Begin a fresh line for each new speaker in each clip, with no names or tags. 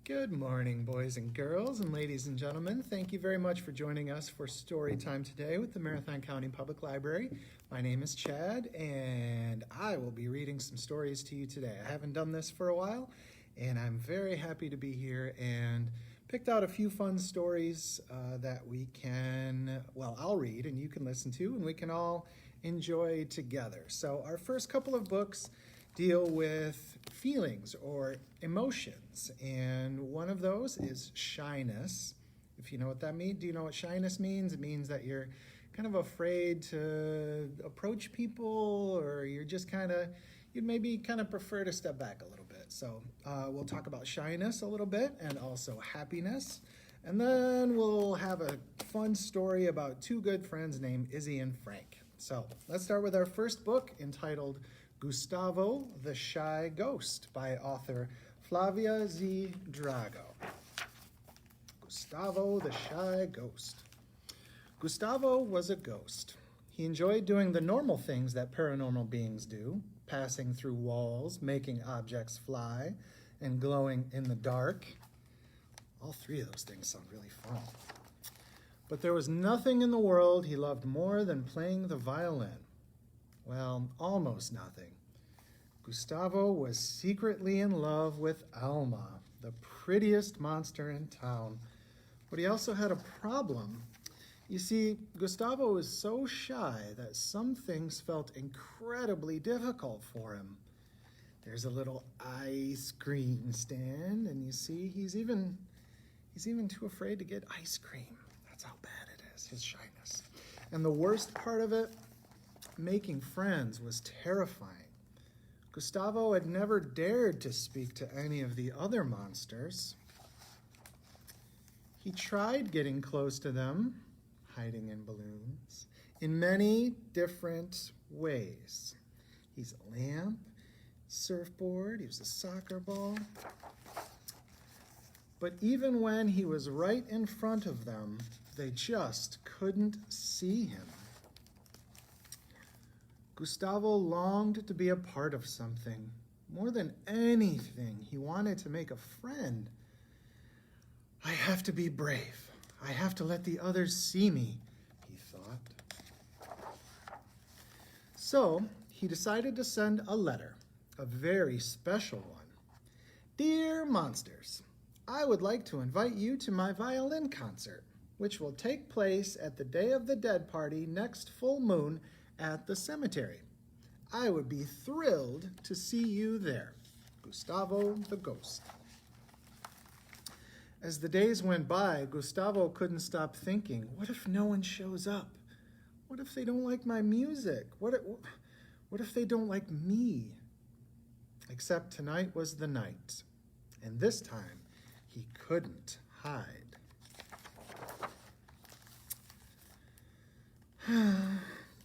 Good morning, boys and girls, and ladies and gentlemen. Thank you very much for joining us for story time today with the Marathon County Public Library. My name is Chad, and I will be reading some stories to you today. I haven't done this for a while, and I'm very happy to be here and picked out a few fun stories that I'll read and you can listen to, and we can all enjoy together. So our first couple of books deal with feelings or emotions, and one of those is shyness. If you know what that means, do you know what shyness means? It means that you're kind of afraid to approach people, or you'd maybe kind of prefer to step back a little bit. So we'll talk about shyness a little bit and also happiness, and then we'll have a fun story about two good friends named Izzy and Frank. So let's start with our first book, entitled Gustavo the Shy Ghost by author Flavia Z. Drago. Gustavo the Shy Ghost. Gustavo was a ghost. He enjoyed doing the normal things that paranormal beings do, passing through walls, making objects fly, and glowing in the dark. All three of those things sound really fun. But there was nothing in the world he loved more than playing the violin. Well, almost nothing. Gustavo was secretly in love with Alma, the prettiest monster in town. But he also had a problem. You see, Gustavo was so shy that some things felt incredibly difficult for him. There's a little ice cream stand, and you see, he's even too afraid to get ice cream. That's how bad it is, his shyness. And the worst part of it, making friends was terrifying. Gustavo had never dared to speak to any of the other monsters. He tried getting close to them, hiding in balloons, in many different ways. He's a lamp, surfboard, he was a soccer ball. But even when he was right in front of them, they just couldn't see him. Gustavo longed to be a part of something. More than anything, he wanted to make a friend. I have to be brave. I have to let the others see me, he thought. So he decided to send a letter, a very special one. Dear monsters, I would like to invite you to my violin concert, which will take place at the Day of the Dead party next full moon at the cemetery. I would be thrilled to see you there. Gustavo the Ghost. As the days went by, Gustavo couldn't stop thinking, what if no one shows up? What if they don't like my music? What if they don't like me? Except tonight was the night, and this time he couldn't hide.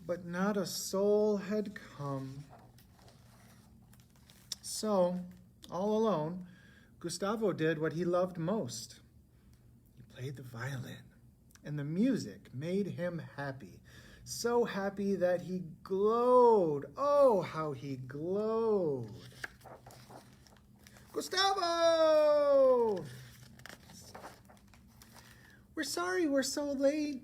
But not a soul had come. So, all alone, Gustavo did what he loved most. He played the violin, and the music made him happy. So happy that he glowed. Oh, how he glowed. Gustavo! We're sorry we're so late.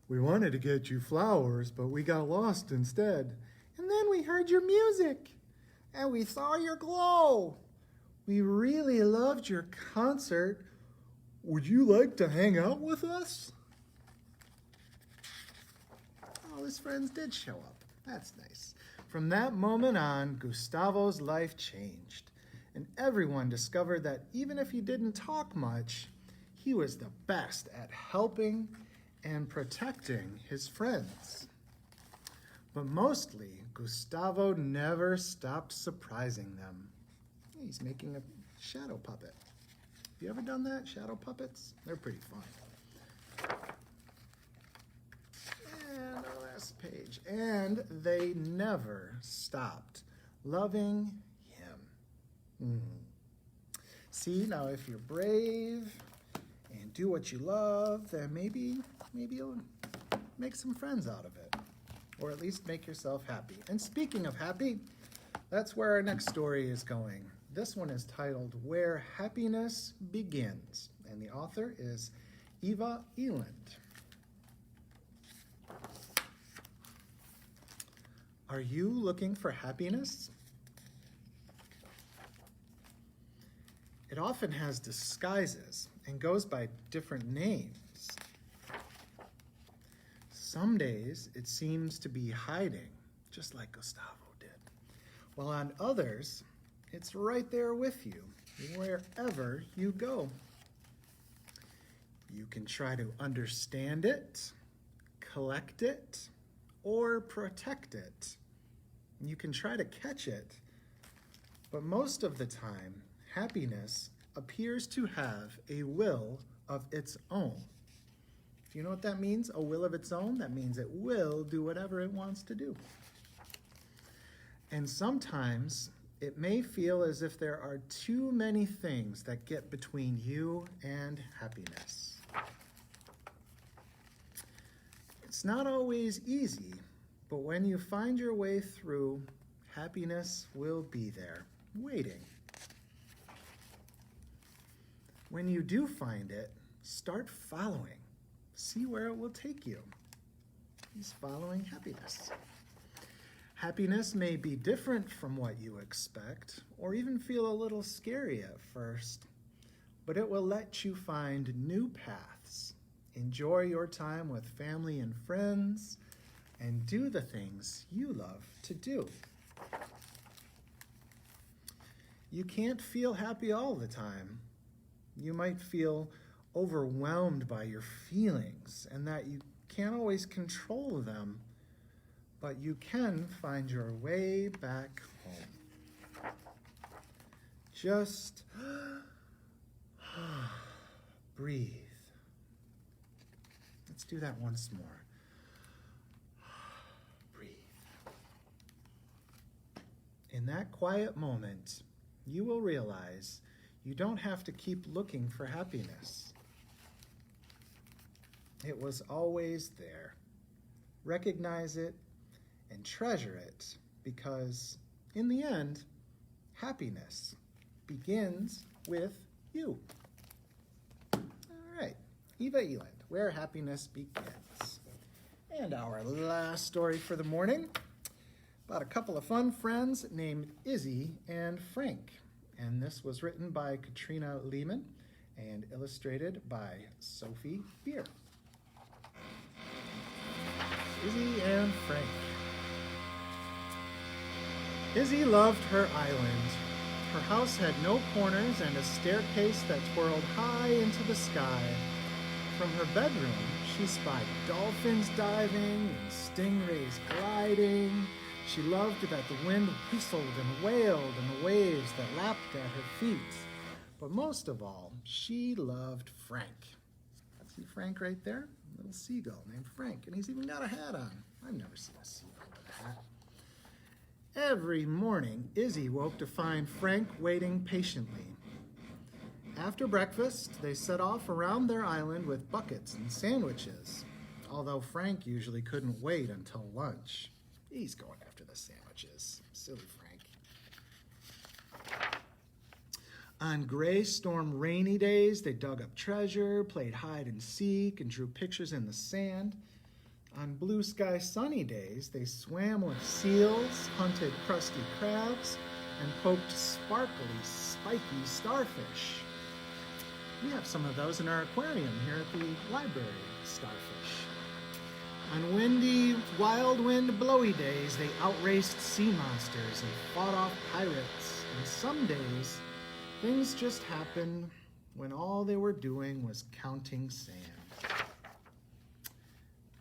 We wanted to get you flowers, but we got lost instead. And then we heard your music, and we saw your glow. We really loved your concert. Would you like to hang out with us? Oh, his friends did show up. That's nice. From that moment on, Gustavo's life changed, and everyone discovered that even if he didn't talk much, he was the best at helping and protecting his friends. But mostly, Gustavo never stopped surprising them. He's making a shadow puppet. Have you ever done that? Shadow puppets? They're pretty fun. And our last page. And they never stopped loving him. See, now if you're brave and do what you love, then maybe you'll make some friends out of it, or at least make yourself happy. And speaking of happy, that's where our next story is going. This one is titled Where Happiness Begins, and the author is Eva Eland. Are you looking for happiness? It often has disguises and goes by different names. Some days it seems to be hiding, just like Gustavo did, while on others, it's right there with you, wherever you go. You can try to understand it, collect it, or protect it. You can try to catch it, but most of the time, happiness appears to have a will of its own. Do you know what that means? A will of its own? That means it will do whatever it wants to do. And sometimes it may feel as if there are too many things that get between you and happiness. It's not always easy, but when you find your way through, happiness will be there, waiting. When you do find it, start following. See where it will take you. He's following happiness. Happiness may be different from what you expect, or even feel a little scary at first, but it will let you find new paths. Enjoy your time with family and friends, and do the things you love to do. You can't feel happy all the time. You might feel overwhelmed by your feelings and that you can't always control them, but you can find your way back home. Just breathe. Let's do that once more. Breathe. In that quiet moment, you will realize you don't have to keep looking for happiness. It was always there. Recognize it and treasure it, because in the end, happiness begins with you. All right, Eva Eland, Where Happiness Begins. And our last story for the morning, about a couple of fun friends named Izzy and Frank. And this was written by Katrina Lehman and illustrated by Sophie Beer. Izzy and Frank. Izzy loved her island. Her house had no corners and a staircase that twirled high into the sky. From her bedroom, she spied dolphins diving and stingrays gliding. She loved that the wind whistled and wailed and the waves that lapped at her feet. But most of all, she loved Frank. See Frank right there? A little seagull named Frank, and he's even got a hat on. I've never seen a seagull with a hat. Every morning, Izzy woke to find Frank waiting patiently. After breakfast, they set off around their island with buckets and sandwiches, although Frank usually couldn't wait until lunch. He's going after the sandwiches. Silly Frank. On gray, storm, rainy days, they dug up treasure, played hide and seek, and drew pictures in the sand. On blue sky, sunny days, they swam with seals, hunted crusty crabs, and poked sparkly, spiky starfish. We have some of those in our aquarium here at the library, starfish. On windy, wild wind, blowy days, they outraced sea monsters and fought off pirates. And some days, things just happened when all they were doing was counting sand.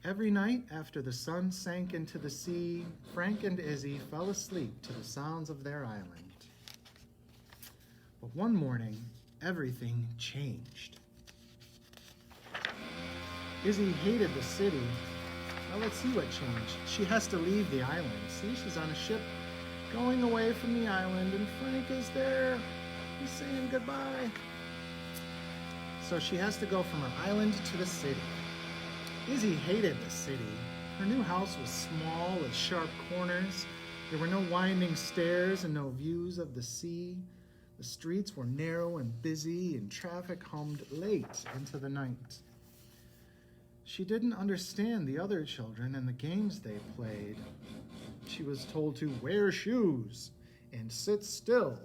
Every night after the sun sank into the sea, Frank and Izzy fell asleep to the sounds of their island. But one morning, everything changed. Izzy hated the city. Well, let's see what changed. She has to leave the island. See, she's on a ship going away from the island, and Frank is there. He's saying goodbye. So she has to go from her island to the city. Izzy hated the city. Her new house was small with sharp corners. There were no winding stairs and no views of the sea. The streets were narrow and busy, and traffic hummed late into the night. She didn't understand the other children and the games they played. She was told to wear shoes and sit still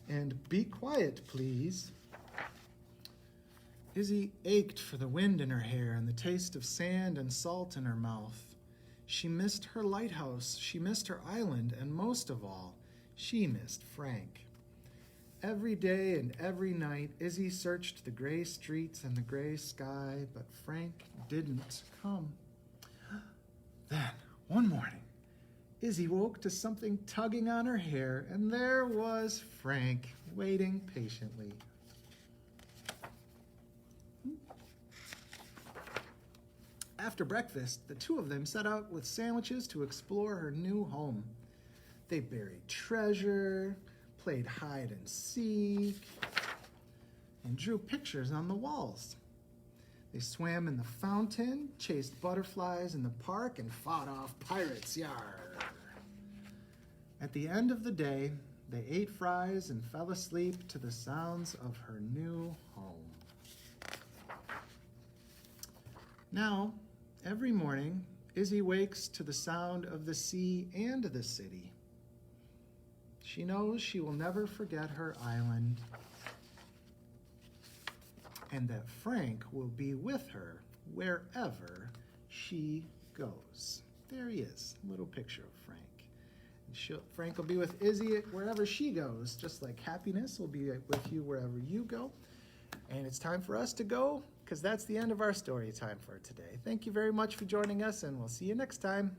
and be quiet, please. Izzy ached for the wind in her hair and the taste of sand and salt in her mouth. She missed her lighthouse, she missed her island, and most of all, she missed Frank. Every day and every night, Izzy searched the gray streets and the gray sky, but Frank didn't come. Then, one morning, Izzy woke to something tugging on her hair, and there was Frank, waiting patiently. After breakfast, the two of them set out with sandwiches to explore her new home. They buried treasure, played hide and seek, and drew pictures on the walls. They swam in the fountain, chased butterflies in the park, and fought off pirates, yar. At the end of the day, they ate fries and fell asleep to the sounds of her new home. Now, every morning, Izzy wakes to the sound of the sea and the city. She knows she will never forget her island and that Frank will be with her wherever she goes. There he is, a little picture of Frank. And Frank will be with Izzy wherever she goes, just like happiness will be with you wherever you go. And it's time for us to go, because that's the end of our story time for today. Thank you very much for joining us, and we'll see you next time.